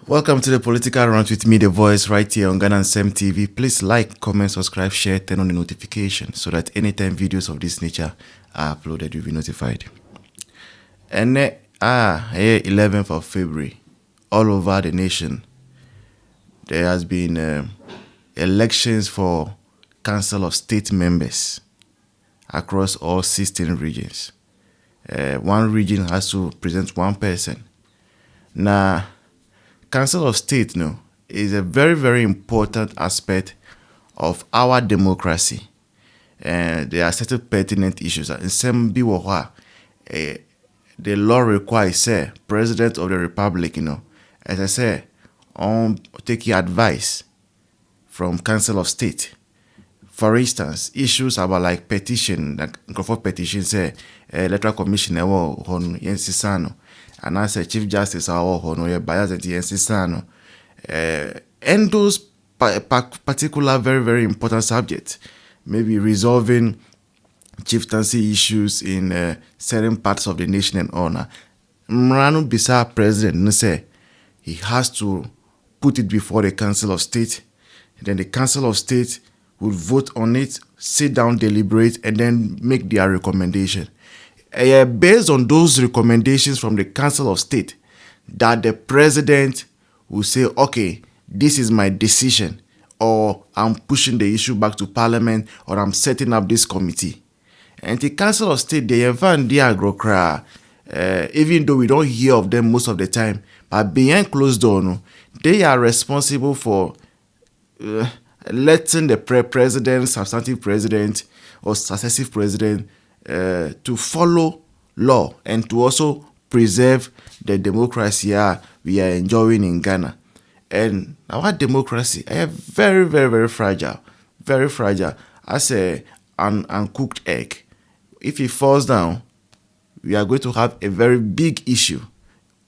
Welcome to the Political Rant with me, The Voice, right here on Ghana and Sem TV. Please like, comment, subscribe, share, turn on the notification so that anytime videos of this nature are uploaded, you'll be notified. And 11th of February, all over the nation, there has been elections for Council of State members across all 16 regions. One region has to present one person. Now, Council of State is a very, very important aspect of our democracy. There are certain pertinent issues. In some the law requires President of the Republic, as I say, taking advice from Council of State. For instance, issues about like petition, like petition say Electoral Commissioner Yensisano. And as a Chief Justice or bias and and those particular very, very important subjects, maybe resolving chieftaincy issues in certain parts of the nation and honor. Mrano Bisa president say he has to put it before the Council of State. Then the Council of State will vote on it, sit down, deliberate, and then make their recommendation. Based on those recommendations from the Council of State, that the president will say, okay, this is my decision, or I'm pushing the issue back to Parliament, or I'm setting up this committee. And the Council of State, they have found the agrocra, even though we don't hear of them most of the time, but behind closed door, they are responsible for letting the president, substantive president, or successive president to follow law and to also preserve the democracy we are enjoying in Ghana. And our democracy is very, very, very fragile. Very fragile. As an uncooked egg. If it falls down, we are going to have a very big issue.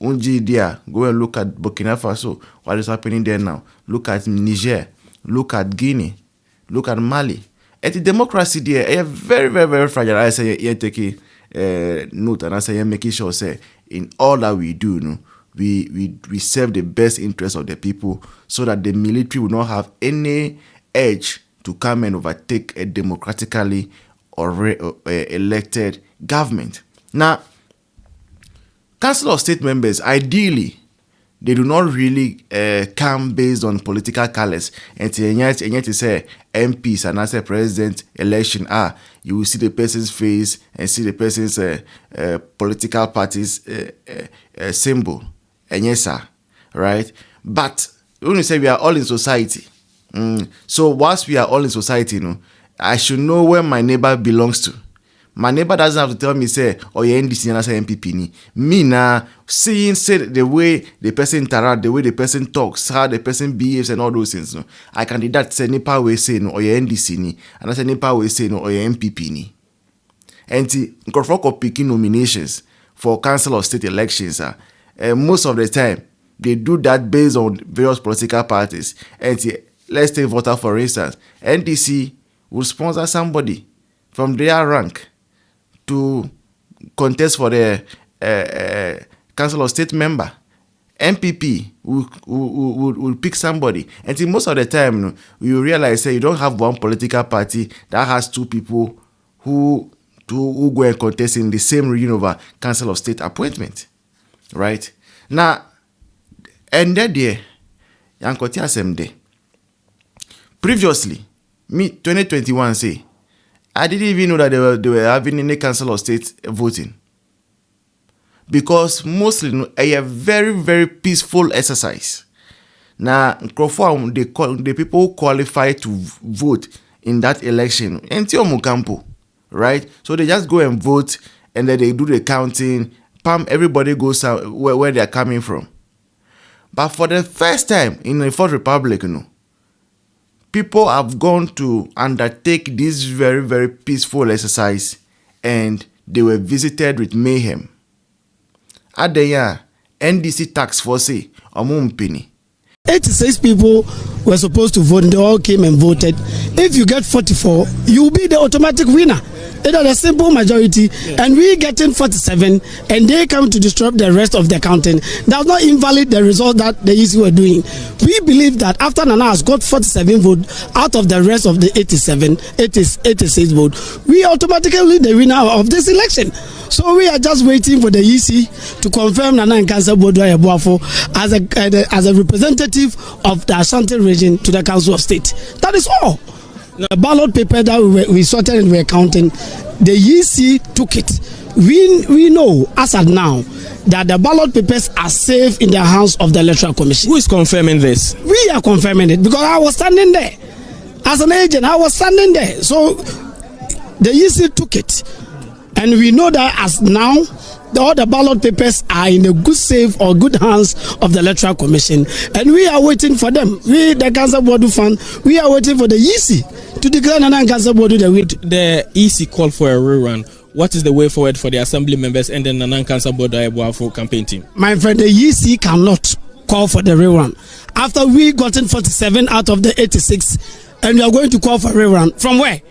Unji there, go and look at Burkina Faso, what is happening there now. Look at Niger, look at Guinea, look at Mali. And the democracy there is very, very, very fragile. I say, you take note, and I say, making sure, say, in all that we do, we serve the best interest of the people so that the military will not have any edge to come and overtake a democratically or elected government. Now, Council of State members, ideally, they do not really come based on political colors. And to say MPs and as a president election, you will see the person's face and see the person's political party's symbol. And yes, sir, right? But when you say we are all in society, so whilst we are all in society, I should know where my neighbor belongs to. My neighbor doesn't have to tell me, say, oh, you're NDC and I say NPP ni. Me now, seeing the way the person interact, the way the person talks, how the person behaves and all those things. I can deduct, say, Nipa way say, no, or you're NDC ni. And I say, Nipa way say, no, or you're NPP ni. And for picking nominations for Council of State elections, most of the time, they do that based on various political parties. And let's take voter, for instance. NDC will sponsor somebody from their rank to contest for the Council of State member. NPP will pick somebody. And most of the time, you realize you don't have one political party that has two people who go and contest in the same region of a Council of State appointment. Right? Now, and that day, previously, 2021 say, I didn't even know that they were having any Council of State voting. Because mostly a very, very peaceful exercise. Now, the people who qualify to vote in that election, right? So they just go and vote and then they do the counting. Everybody goes where they are coming from. But for the first time in the Fourth Republic, people have gone to undertake this very, very peaceful exercise and they were visited with mayhem. Adeya, NDC tax force say penny. 86 people were supposed to vote and they all came and voted. If you get 44, you will be the automatic winner. It is a simple majority, and we getting 47, and they come to disrupt the rest of the counting. Does not invalidate the result that the EC were doing. We believe that after Nana has got 47 votes out of the rest of the 86 votes, we automatically the winner of this election. So we are just waiting for the EC to confirm Nana Nkansah Boadu Ayabuafo as a representative of the Ashanti region to the Council of State. That is all. The ballot paper that we sorted and we were counting, the EC took it. We know as at now that the ballot papers are safe in the hands of the Electoral Commission. Who is confirming this? We are confirming it because I was standing there. As an agent, I was standing there. So the EC took it. And we know that as now, all the ballot papers are in a good safe or good hands of the Electoral Commission. And we are waiting for them. We, the Nkansah Boadu Fund, we are waiting for the EC to declare Nana Nkansah Boadu the winner. The EC called for a rerun. What is the way forward for the assembly members and the Nana Nkansah Boadu Ayabuafo campaign team? My friend, the EC cannot call for the rerun. After we gotten 47 out of the 86, and we are going to call for rerun. From where?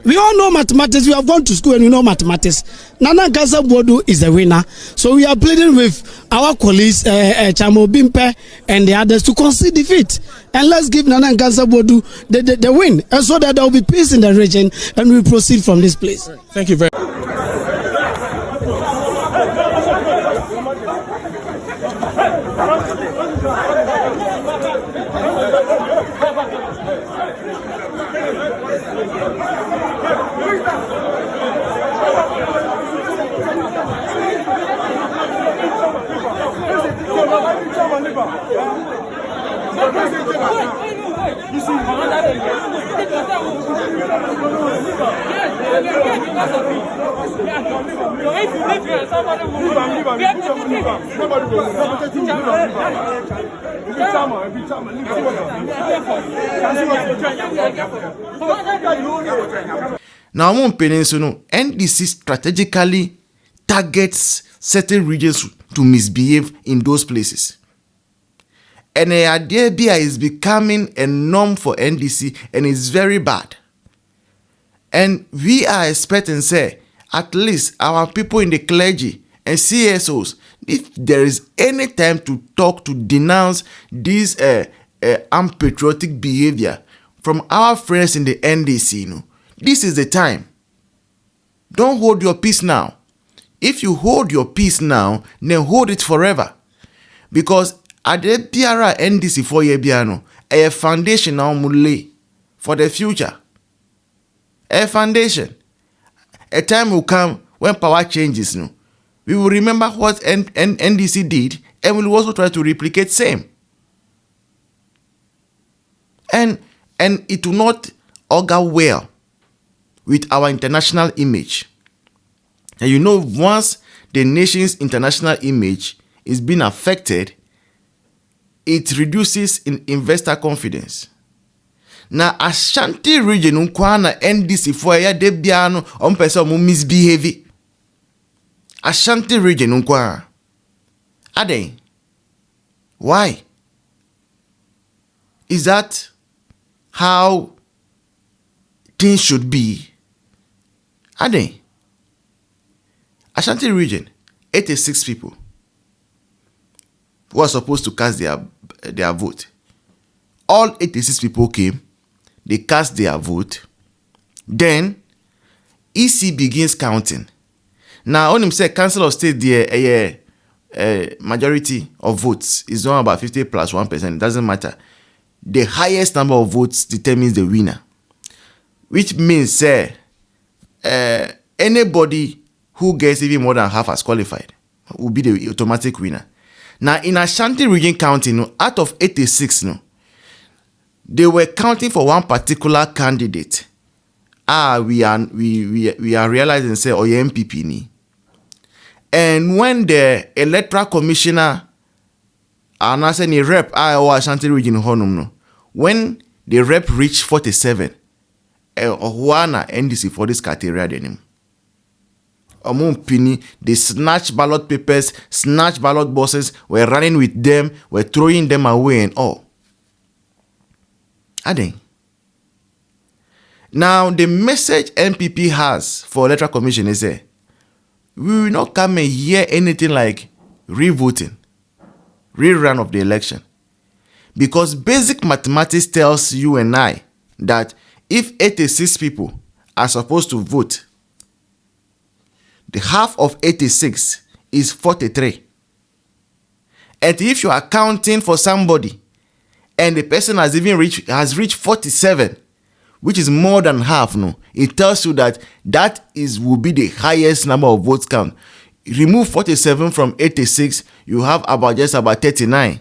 We all know mathematics. We have gone to school and we know mathematics. Nana Nkansah Boadu is the winner. So we are pleading with our colleagues, Chamo Bimpe and the others to concede defeat. And let's give Nana Nkansah Boadu the win. And so that there will be peace in the region and we proceed from this place. Thank you very much. Now, NDC strategically targets certain regions to misbehave in those places. And the idea is becoming a norm for NDC and it's very bad. And we are expecting, say, at least our people in the clergy and CSOs, if there is any time to talk, to denounce this unpatriotic behavior from our friends in the NDC, this is the time. Don't hold your peace now. If you hold your peace now, then hold it forever. Because at the PRA NDC 4 year biano, a foundation now lay for the future. A foundation. A time will come when power changes. We will remember what NDC did and we will also try to replicate same. And it will not augur well with our international image. And once the nation's international image is being affected, it reduces in investor confidence. Now, Ashanti region unkwana NDC for ya debiano pesa misbehave. Ashanti region unkwana. Ade. Why? Is that how things should be? Ade. Ashanti region, 86 people who are supposed to cast their vote. All 86 people came, they cast their vote. Then, EC begins counting. Now, on him say Council of State, the majority of votes is not about 50 plus 1%. It doesn't matter. The highest number of votes determines the winner. Which means, say, anybody who gets even more than half as qualified will be the automatic winner. Now, in Ashanti region counting, out of 86, they were counting for one particular candidate. We are realizing, say, NPP ni. And when the electoral commissioner announced a rep, Ashanti region when the rep reached 47, NDC for this criteria denim. Omumpini, they snatch ballot papers, snatch ballot boxes, were running with them, were throwing them away and all. Adding. Now, the message NPP has for Electoral Commission is we will not come and hear anything like re-voting, rerun of the election. Because basic mathematics tells you and I that if 86 people are supposed to vote, the half of 86 is 43. And if you are counting for somebody and the person has reached 47, which is more than half, no, it tells you that will be the highest number of votes count. Remove 47 from 86, you have just about 39.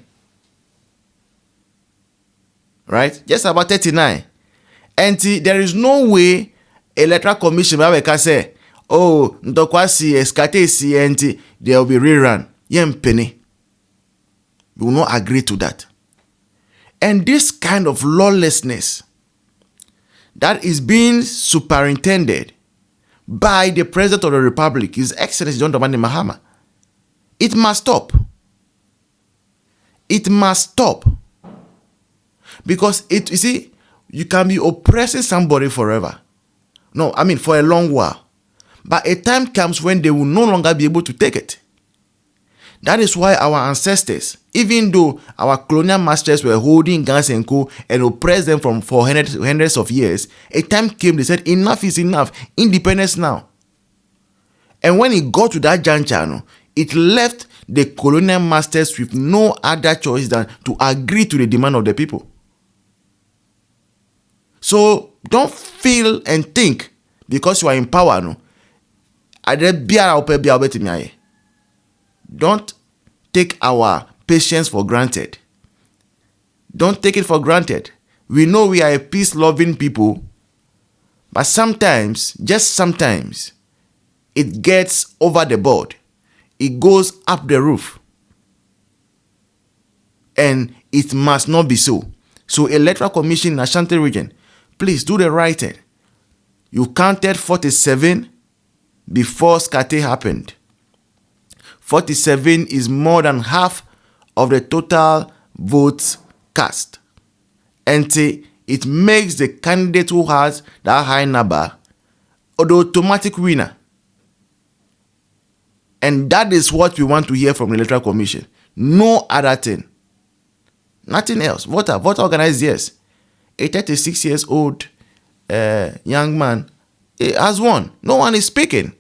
Right? Just about 39. And there is no way Electoral Commission can say, oh, ntokwasi eskatesi and there will be rerun. Yempeni. We will not agree to that. And this kind of lawlessness that is being superintended by the President of the Republic, His Excellency John Dramani Mahama, it must stop. It must stop. Because you can be oppressing somebody forever. No, I mean for a long while. But a time comes when they will no longer be able to take it. That is why our ancestors, even though our colonial masters were holding guns and co and oppressed them for hundreds of years, a time came they said enough is enough, independence now. And when it got to that juncture, it left the colonial masters with no other choice than to agree to the demand of the people. So don't feel and think because you are in power, no. Don't take our patience for granted. Don't take it for granted. We know we are a peace-loving people, but sometimes, just sometimes, it gets over the board. It goes up the roof. And it must not be so. So, Electoral Commission in Ashanti region, please do the right thing. You counted 47 before Skate happened. 47 is more than half of the total votes cast. And it makes the candidate who has that high number the automatic winner. And that is what we want to hear from the Electoral Commission. No other thing. Nothing else. Voter organized, yes. A 36 years old young man has won. No one is speaking.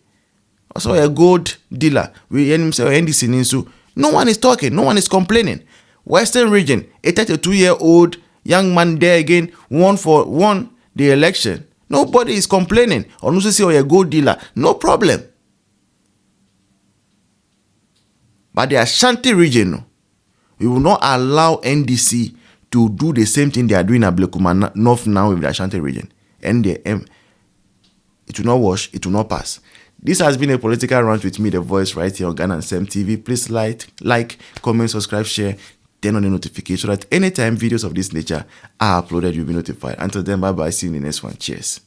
Also a gold dealer. We NDC. No one is talking. No one is complaining. Western region, a 32-year-old young man there again won the election. Nobody is complaining. Or a gold dealer. No problem. But the Ashanti region, we will not allow NDC to do the same thing they are doing at Blekuma North now with the Ashanti region. And it will not wash, it will not pass. This has been a political rant with me, The Voice, right here on Ghana and Sem TV. Please like, comment, subscribe, share, turn on the notification so that anytime videos of this nature are uploaded, you'll be notified. Until then, bye-bye. See you in the next one. Cheers.